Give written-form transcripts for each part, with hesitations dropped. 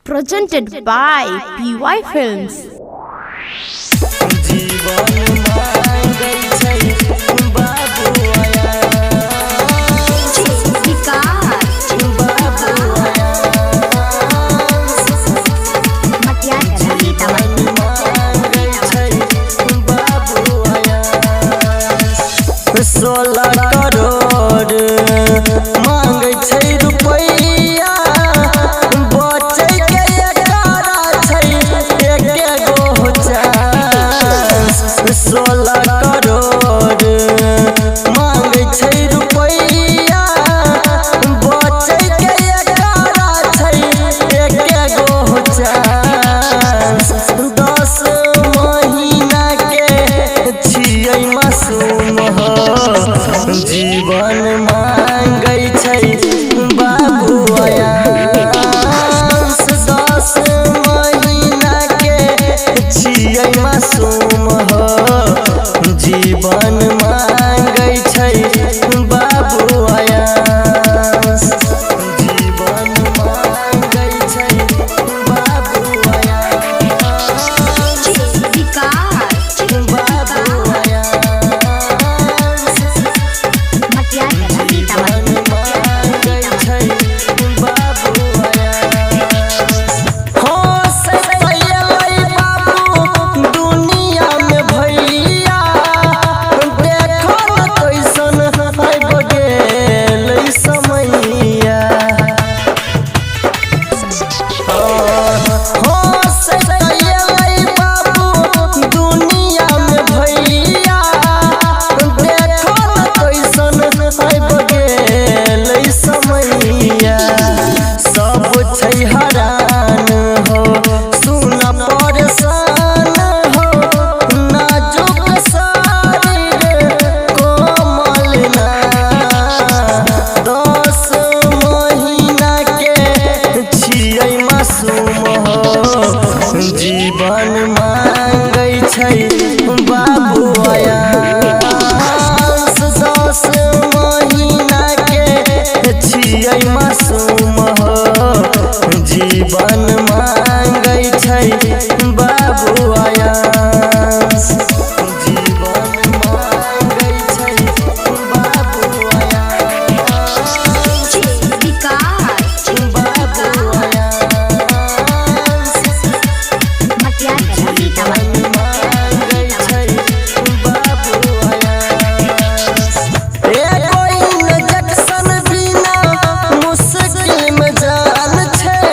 Presented by PY Films. सोलह करोड़ मांगे छै रुपैया, बचे के 11 छै एके गो चांस। 16 करोड़ मांगे छै रुपैया, बचे के 11 छै एके गो चांस। 10 महीना के छियै मासूम हो, जीवन मांगे छै बाबू आयांस। 10 महीना के छियै मासूम हो, जीवन मांगे छै बाबू आयांस। जीवन मांगे छै बाबू आयांस। हरान हो सुन परेशान हो, नाजुक शरीर कोमल ना। 10 महीना के छियै मासूम हो, जीवन मांगे छै बाबू आयांस। 10 महीना के छियै मासूम हो, जीवन मांगे छै बाबू आयांस। जीवन मांगे छै बाबू आयांस। बाबू आयांस। जीवन मांगे छै बाबू आयांस। एगो इंजेक्शन बिना मुश्किल में जान छै,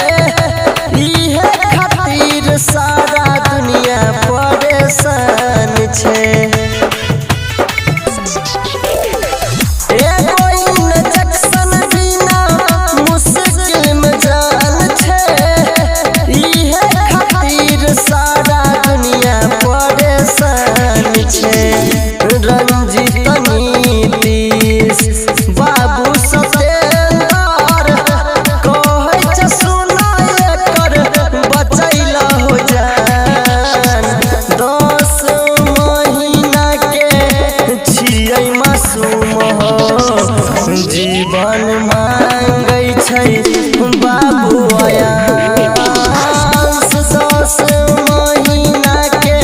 सारा दुनिया परेशान छै। एगो इंजेक्शन बिना मुश्किल में जान छै, इहे खातिर सारा दुनिया परेशान छै। रंजीत नीतीश बाबू सतेंदर कहै छै सुना एकर बचैला हो जान। 10 महीना के छियै मासूम हो, जीवन मांगे छै बाबू आयांस। 10 महीना के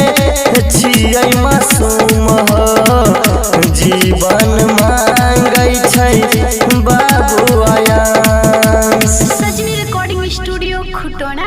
छियै मासूम हो, जीवन मांगे छै बाबू आयांस। सजनी रिकॉर्डिंग स्टूडियो खुटोना।